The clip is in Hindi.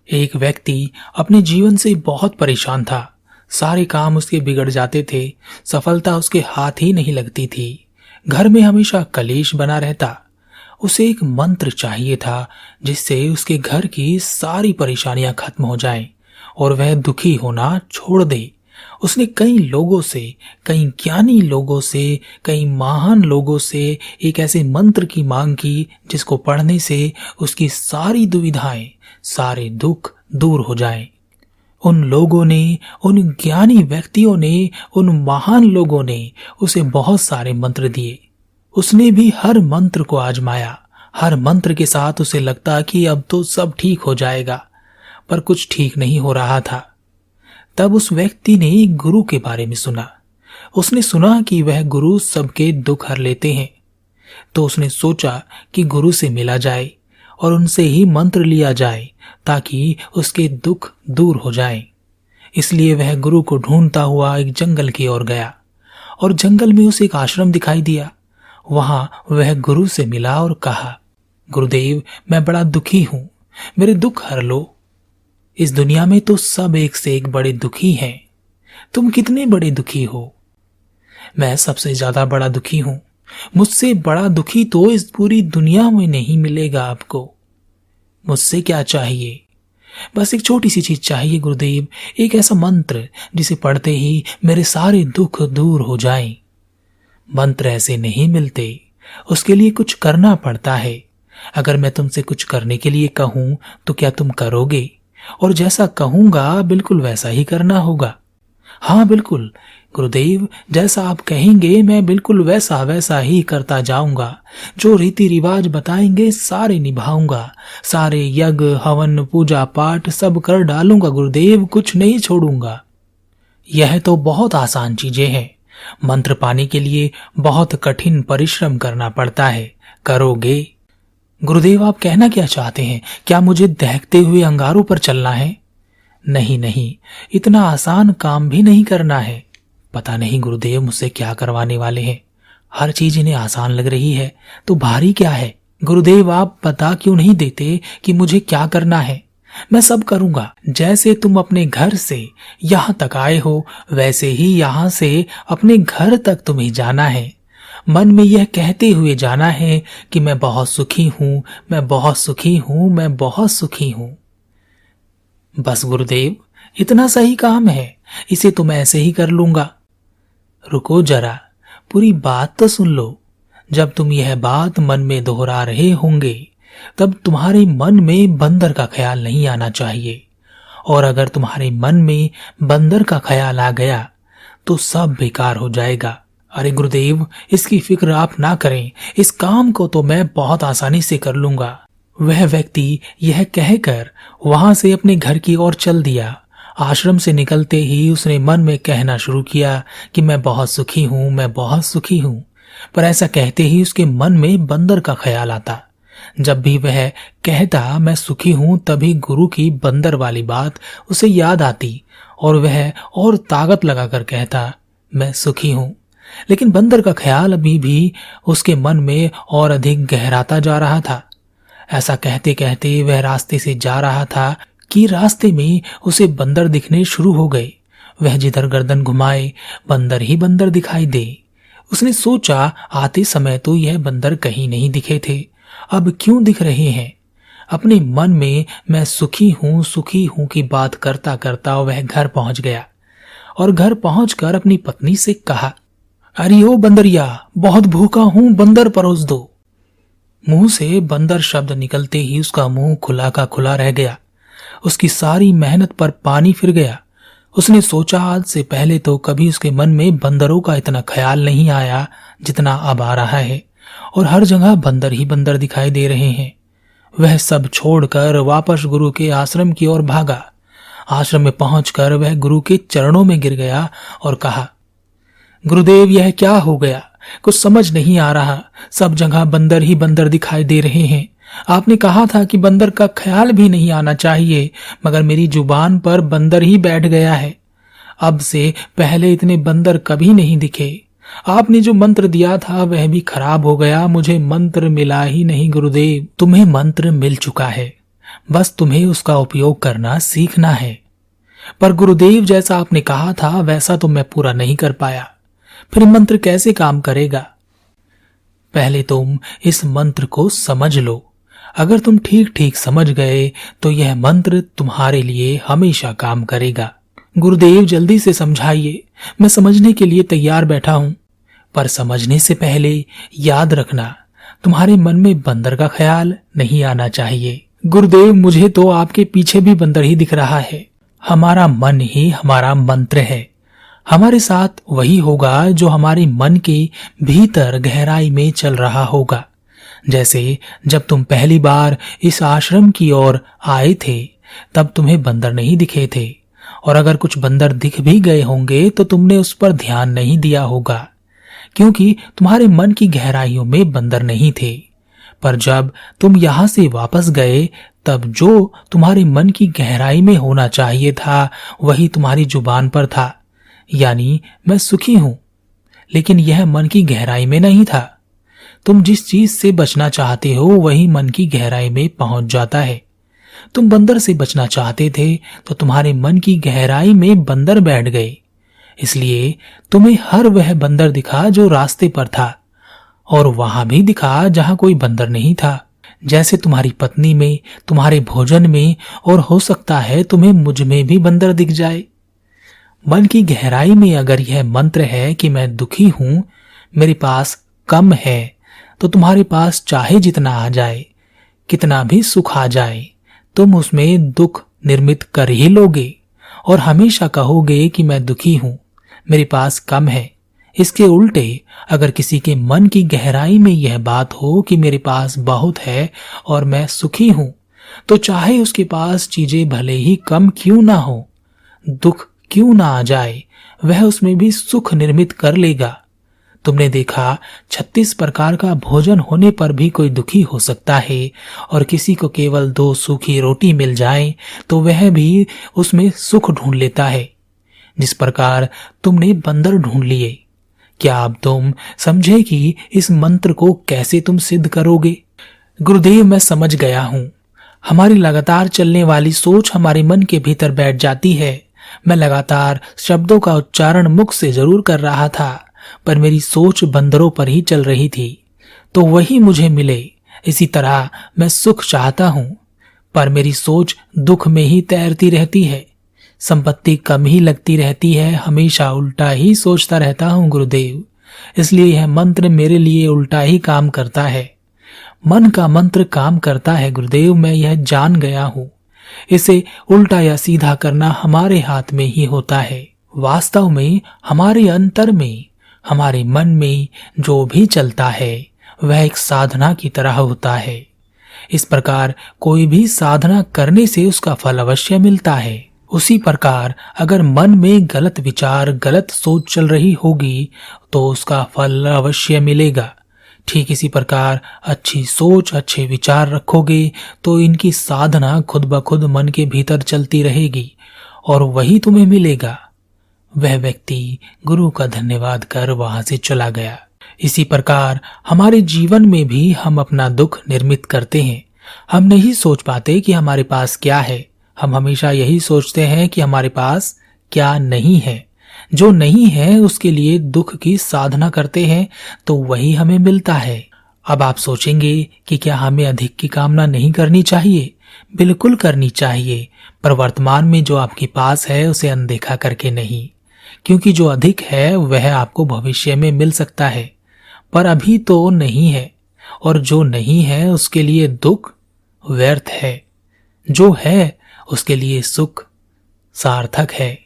एक व्यक्ति अपने जीवन से बहुत परेशान था। सारे काम उसके बिगड़ जाते थे, सफलता उसके हाथ ही नहीं लगती थी। घर में हमेशा कलेश बना रहता। उसे एक मंत्र चाहिए था जिससे उसके घर की सारी परेशानियां खत्म हो जाएं और वह दुखी होना छोड़ दे। उसने कई लोगों से, कई ज्ञानी लोगों से, कई महान लोगों से एक ऐसे मंत्र की मांग की जिसको पढ़ने से उसकी सारी दुविधाएं, सारे दुख दूर हो जाएं। उन लोगों ने, उन ज्ञानी व्यक्तियों ने, उन महान लोगों ने उसे बहुत सारे मंत्र दिए। उसने भी हर मंत्र को आजमाया। हर मंत्र के साथ उसे लगता कि अब तो सब ठीक हो जाएगा, पर कुछ ठीक नहीं हो रहा था। तब उस व्यक्ति ने एक गुरु के बारे में सुना। उसने सुना कि वह गुरु सबके दुख हर लेते हैं। तो उसने सोचा कि गुरु से मिला जाए और उनसे ही मंत्र लिया जाए ताकि उसके दुख दूर हो जाएं। इसलिए वह गुरु को ढूंढता हुआ एक जंगल की ओर गया और जंगल में उसे एक आश्रम दिखाई दिया। वहां वह गुरु से मिला और कहा, गुरुदेव, मैं बड़ा दुखी हूं, मेरे दुख हर लो। इस दुनिया में तो सब एक से एक बड़े दुखी हैं। तुम कितने बड़े दुखी हो? मैं सबसे ज्यादा बड़ा दुखी हूं। मुझसे बड़ा दुखी तो इस पूरी दुनिया में नहीं मिलेगा आपको। मुझसे क्या चाहिए? बस एक छोटी सी चीज चाहिए गुरुदेव, एक ऐसा मंत्र जिसे पढ़ते ही मेरे सारे दुख दूर हो जाएं। मंत्र ऐसे नहीं मिलते, उसके लिए कुछ करना पड़ता है। अगर मैं तुमसे कुछ करने के लिए कहूं तो क्या तुम करोगे? और जैसा कहूंगा बिल्कुल वैसा ही करना होगा। हाँ बिल्कुल गुरुदेव, जैसा आप कहेंगे मैं बिल्कुल वैसा वैसा ही करता जाऊंगा। जो रीति रिवाज बताएंगे सारे निभाऊंगा। सारे यज्ञ, हवन, पूजा पाठ सब कर डालूंगा गुरुदेव, कुछ नहीं छोड़ूंगा। यह तो बहुत आसान चीजें हैं। मंत्र पाने के लिए बहुत कठिन परिश्रम करना पड़ता है। करोगे? गुरुदेव, आप कहना क्या चाहते हैं? क्या मुझे दहकते हुए अंगारों पर चलना है? नहीं नहीं, इतना आसान काम भी नहीं करना है। पता नहीं गुरुदेव मुझसे क्या करवाने वाले हैं। हर चीज इन्हें आसान लग रही है तो भारी क्या है? गुरुदेव, आप बता क्यों नहीं देते कि मुझे क्या करना है? मैं सब करूंगा। जैसे तुम अपने घर से यहां तक आए हो वैसे ही यहां से अपने घर तक तुम्हें जाना है। मन में यह कहते हुए जाना है कि मैं बहुत सुखी हूं, मैं बहुत सुखी हूं, मैं बहुत सुखी हूं। बस गुरुदेव, इतना सही काम है, इसे तो मैं ऐसे ही कर लूंगा। रुको जरा, पूरी बात तो सुन लो। जब तुम यह बात मन में दोहरा रहे होंगे तब तुम्हारे मन में बंदर का ख्याल नहीं आना चाहिए। और अगर तुम्हारे मन में बंदर का ख्याल आ गया तो सब बेकार हो जाएगा। अरे गुरुदेव, इसकी फिक्र आप ना करें, इस काम को तो मैं बहुत आसानी से कर लूंगा। वह व्यक्ति यह कहकर वहां से अपने घर की ओर चल दिया। आश्रम से निकलते ही उसने मन में कहना शुरू किया कि मैं बहुत सुखी हूं, मैं बहुत सुखी हूं। पर ऐसा कहते ही उसके मन में बंदर का ख्याल आता। जब भी वह कहता मैं सुखी हूं तभी गुरु की बंदर वाली बात उसे याद आती और वह और ताकत लगाकर कहता मैं सुखी हूं। लेकिन बंदर का ख्याल अभी भी उसके मन में और अधिक गहराता जा रहा था। ऐसा कहते कहते वह रास्ते से जा रहा था कि रास्ते में उसे बंदर दिखने शुरू हो गए। वह जिधर गर्दन घुमाए बंदर ही बंदर दिखाई दे। उसने सोचा आते समय तो यह बंदर कहीं नहीं दिखे थे, अब क्यों दिख रहे हैं? अपने मन में मैं सुखी हूं की बात करता करता वह घर पहुंच गया और घर पहुंचकर अपनी पत्नी से कहा, अरे ओ बंदरिया, बहुत भूखा हूं, बंदर परोस दो। मुंह से बंदर शब्द निकलते ही उसका मुंह खुला का खुला रह गया। उसकी सारी मेहनत पर पानी फिर गया। उसने सोचा आज से पहले तो कभी उसके मन में बंदरों का इतना ख्याल नहीं आया जितना अब आ रहा है और हर जगह बंदर ही बंदर दिखाई दे रहे हैं। वह सब छोड़कर वापस गुरु के आश्रम की ओर भागा। आश्रम में पहुंचकर वह गुरु के चरणों में गिर गया और कहा, गुरुदेव, यह क्या हो गया? कुछ समझ नहीं आ रहा। सब जगह बंदर ही बंदर दिखाई दे रहे हैं। आपने कहा था कि बंदर का ख्याल भी नहीं आना चाहिए, मगर मेरी जुबान पर बंदर ही बैठ गया है। अब से पहले इतने बंदर कभी नहीं दिखे। आपने जो मंत्र दिया था वह भी खराब हो गया। मुझे मंत्र मिला ही नहीं गुरुदेव। तुम्हें मंत्र मिल चुका है। बस तुम्हें उसका उपयोग करना सीखना है। पर गुरुदेव, जैसा आपने कहा था वैसा तो मैं पूरा नहीं कर पाया, फिर मंत्र कैसे काम करेगा? पहले तुम इस मंत्र को समझ लो। अगर तुम ठीक ठीक समझ गए तो यह मंत्र तुम्हारे लिए हमेशा काम करेगा। गुरुदेव, जल्दी से समझाइए, मैं समझने के लिए तैयार बैठा हूं। पर समझने से पहले याद रखना, तुम्हारे मन में बंदर का ख्याल नहीं आना चाहिए। गुरुदेव, मुझे तो आपके पीछे भी बंदर ही दिख रहा है। हमारा मन ही हमारा मंत्र है। हमारे साथ वही होगा जो हमारे मन के भीतर गहराई में चल रहा होगा। जैसे जब तुम पहली बार इस आश्रम की ओर आए थे तब तुम्हें बंदर नहीं दिखे थे, और अगर कुछ बंदर दिख भी गए होंगे तो तुमने उस पर ध्यान नहीं दिया होगा, क्योंकि तुम्हारे मन की गहराइयों में बंदर नहीं थे। पर जब तुम यहां से वापस गए तब जो तुम्हारे मन की गहराई में होना चाहिए था वही तुम्हारी जुबान पर था, यानी मैं सुखी हूं। लेकिन यह मन की गहराई में नहीं था। तुम जिस चीज से बचना चाहते हो वही मन की गहराई में पहुंच जाता है। तुम बंदर से बचना चाहते थे तो तुम्हारे मन की गहराई में बंदर बैठ गए, इसलिए तुम्हें हर वह बंदर दिखा जो रास्ते पर था, और वहां भी दिखा जहां कोई बंदर नहीं था। जैसे तुम्हारी पत्नी में, तुम्हारे भोजन में, और हो सकता है तुम्हें मुझ में भी बंदर दिख जाए। मन की गहराई में अगर यह मंत्र है कि मैं दुखी हूं, मेरे पास कम है, तो तुम्हारे पास चाहे जितना आ जाए, कितना भी सुख आ जाए, तुम उसमें दुख निर्मित कर ही लोगे और हमेशा कहोगे कि मैं दुखी हूं, मेरे पास कम है। इसके उल्टे अगर किसी के मन की गहराई में यह बात हो कि मेरे पास बहुत है और मैं सुखी हूं, तो चाहे उसके पास चीजें भले ही कम क्यों ना हो, दुख क्यों ना आ जाए, वह उसमें भी सुख निर्मित कर लेगा। तुमने देखा 36 प्रकार का भोजन होने पर भी कोई दुखी हो सकता है, और किसी को केवल 2 सूखी रोटी मिल जाए तो वह भी उसमें सुख ढूंढ लेता है। जिस प्रकार तुमने बंदर ढूंढ लिए, क्या अब तुम समझे कि इस मंत्र को कैसे तुम सिद्ध करोगे? गुरुदेव, मैं समझ गया हूं। हमारी लगातार चलने वाली सोच हमारे मन के भीतर बैठ जाती है। मैं लगातार शब्दों का उच्चारण मुख से जरूर कर रहा था, पर मेरी सोच बंदरों पर ही चल रही थी, तो वही मुझे मिले। इसी तरह मैं सुख चाहता हूं, पर मेरी सोच दुख में ही तैरती रहती है। संपत्ति कम ही लगती रहती है, हमेशा उल्टा ही सोचता रहता हूं गुरुदेव। इसलिए यह मंत्र मेरे लिए उल्टा ही काम करता है। मन का मंत्र काम करता है गुरुदेव, मैं यह जान गया हूं। इसे उल्टा या सीधा करना हमारे हाथ में ही होता है। वास्तव में हमारे अंतर में, हमारे मन में जो भी चलता है वह एक साधना की तरह होता है। इस प्रकार कोई भी साधना करने से उसका फल अवश्य मिलता है। उसी प्रकार अगर मन में गलत विचार, गलत सोच चल रही होगी तो उसका फल अवश्य मिलेगा। ठीक इसी प्रकार अच्छी सोच, अच्छे विचार रखोगे तो इनकी साधना खुद ब खुद मन के भीतर चलती रहेगी और वही तुम्हें मिलेगा। वह व्यक्ति गुरु का धन्यवाद कर वहां से चला गया। इसी प्रकार हमारे जीवन में भी हम अपना दुख निर्मित करते हैं। हम नहीं सोच पाते कि हमारे पास क्या है। हम हमेशा यही सोचते हैं कि हमारे पास क्या नहीं है। जो नहीं है उसके लिए दुख की साधना करते हैं तो वही हमें मिलता है। अब आप सोचेंगे कि क्या हमें अधिक की कामना नहीं करनी चाहिए? बिल्कुल करनी चाहिए, पर वर्तमान में जो आपके पास है उसे अनदेखा करके नहीं, क्योंकि जो अधिक है वह आपको भविष्य में मिल सकता है, पर अभी तो नहीं है। और जो नहीं है उसके लिए दुख व्यर्थ है, जो है उसके लिए सुख सार्थक है।